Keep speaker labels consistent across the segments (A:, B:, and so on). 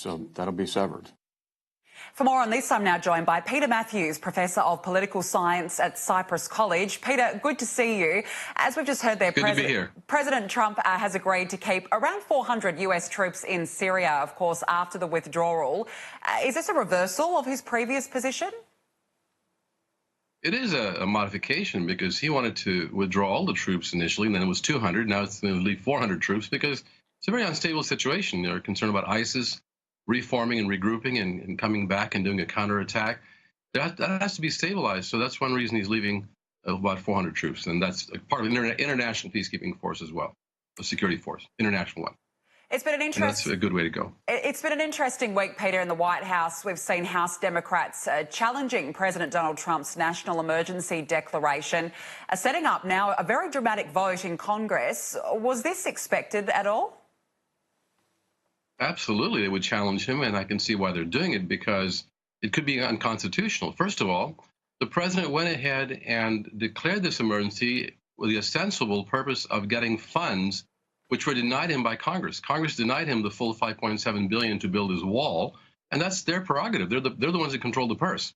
A: So that'll be severed.
B: For more on this, I'm now joined by Peter Mathews, Professor of Political Science at Cyprus College. Peter, good to see you. As we've just heard there,
C: good to be here.
B: President Trump has agreed to keep around 400 US troops in Syria, of course, after the withdrawal. Is this a reversal of his previous position?
C: It is a modification because he wanted to withdraw all the troops initially, and then it was 200. Now it's going to leave 400 troops because it's a very unstable situation. They're concerned about ISIS reforming and regrouping and coming back and doing a counterattack. That has to be stabilized. So that's one reason he's leaving about 400 troops. And that's part of an international peacekeeping force as well, a security force, international one.
B: It's been an
C: that's a good way to go.
B: It's been an interesting week, Peter, in the White House. We've seen House Democrats challenging President Donald Trump's national emergency declaration, setting up now a very dramatic vote in Congress. Was this expected at all?
C: Absolutely, they would challenge him, and I can see why they're doing it, because it could be unconstitutional. First of all, the president went ahead and declared this emergency with the ostensible purpose of getting funds which were denied him by Congress. Congress denied him the full $5.7 billion to build his wall, and that's their prerogative. They're the ones that control the purse.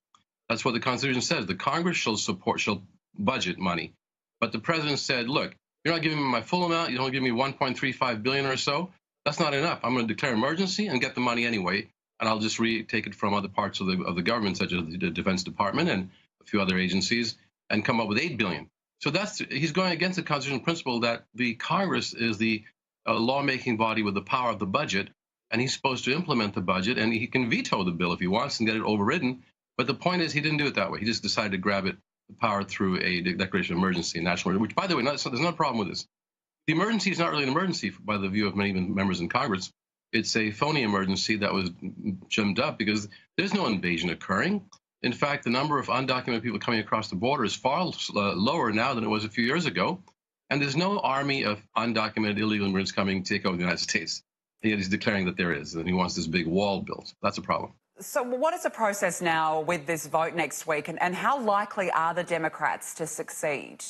C: That's what the Constitution says. The Congress shall budget money. But the president said, look, you're not giving me my full amount. You don't give me $1.35 billion or so. That's not enough. I'm going to declare emergency and get the money anyway, and I'll just take it from other parts of the government, such as the Defense Department and a few other agencies, and come up with $8 billion. So he's going against the constitutional principle that the Congress is the lawmaking body with the power of the budget, and he's supposed to implement the budget, and he can veto the bill if he wants and get it overridden. But the point is, he didn't do it that way. He just decided to grab the power through a declaration of emergency, national emergency, which, by the way, there's no problem with this. The emergency is not really an emergency by the view of many members in Congress. It's a phony emergency that was gummed up because there's no invasion occurring. In fact, the number of undocumented people coming across the border is far lower now than it was a few years ago. And there's no army of undocumented illegal immigrants coming to take over the United States. And yet he's declaring that there is, and he wants this big wall built. That's a problem.
B: So what is the process now with this vote next week, and how likely are the Democrats to succeed?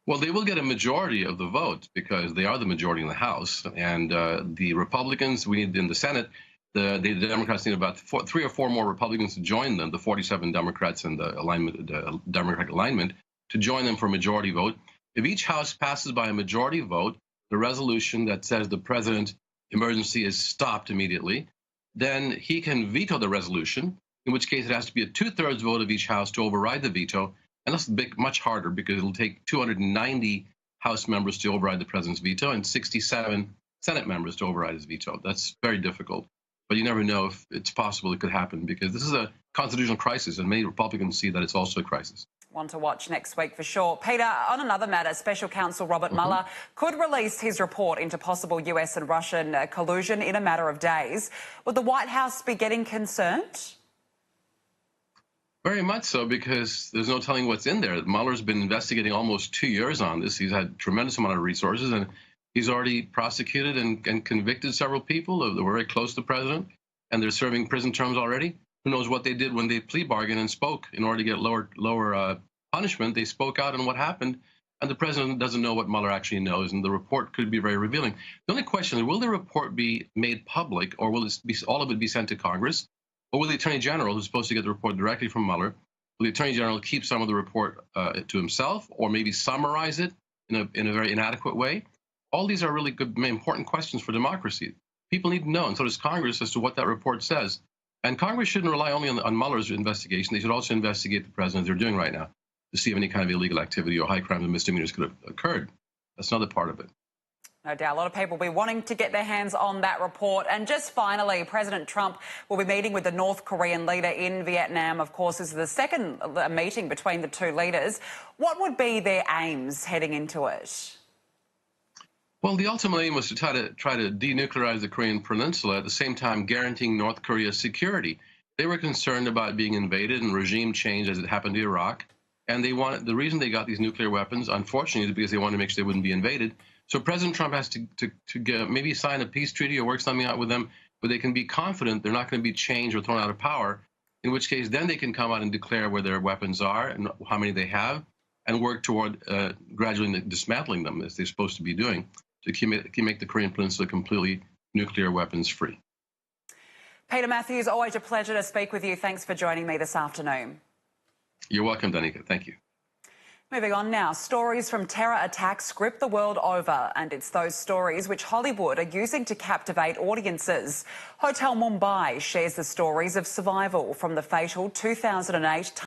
C: Well, they will get a majority of the vote because they are the majority in the House, and the Republicans, we need in the Senate, the Democrats need about 3 or 4 more Republicans to join them, the 47 Democrats and the Democratic alignment, to join them for a majority vote. If each House passes by a majority vote, the resolution that says the president emergency is stopped immediately, then he can veto the resolution, in which case it has to be a 2/3 vote of each House to override the veto. And that's much harder because it'll take 290 House members to override the president's veto and 67 Senate members to override his veto. That's very difficult. But you never know if it's possible it could happen because this is a constitutional crisis, and many Republicans see that it's also a crisis.
B: One to watch next week for sure. Peter, on another matter, Special Counsel Robert Mueller could release his report into possible US and Russian collusion in a matter of days. Would the White House be getting concerned?
C: Very much so, because there's no telling what's in there. Mueller's been investigating almost 2 years on this. He's had a tremendous amount of resources, and he's already prosecuted and convicted several people that were very close to the president, and they're serving prison terms already. Who knows what they did when they plea bargained and spoke in order to get lower punishment. They spoke out on what happened, and the president doesn't know what Mueller actually knows, and the report could be very revealing. The only question is, will the report be made public, or will all of it be sent to Congress? Or will the Attorney General, who's supposed to get the report directly from Mueller, will the Attorney General keep some of the report to himself, or maybe summarize it in a very inadequate way? All these are really good, important questions for democracy. People need to know, and so does Congress, as to what that report says. And Congress shouldn't rely only on Mueller's investigation. They should also investigate the president, as they're doing right now, to see if any kind of illegal activity or high crimes and misdemeanors could have occurred. That's another part of it.
B: No doubt. A lot of people will be wanting to get their hands on that report. And just finally, President Trump will be meeting with the North Korean leader in Vietnam. Of course, this is the second meeting between the two leaders. What would be their aims heading into it?
C: Well, the ultimate aim was to try to denuclearize the Korean Peninsula, at the same time guaranteeing North Korea's security. They were concerned about being invaded and regime change as it happened to Iraq. And the reason they got these nuclear weapons, unfortunately, is because they wanted to make sure they wouldn't be invaded. So President Trump has to maybe sign a peace treaty or work something out with them where they can be confident they're not going to be changed or thrown out of power, in which case then they can come out and declare where their weapons are and how many they have, and work toward gradually dismantling them, as they're supposed to be doing, to make the Korean Peninsula completely nuclear weapons free.
B: Peter Mathews, always a pleasure to speak with you. Thanks for joining me this afternoon.
C: You're welcome, Danica. Thank you.
B: Moving on now, stories from terror attacks grip the world over, and it's those stories which Hollywood are using to captivate audiences. Hotel Mumbai shares the stories of survival from the fatal 2008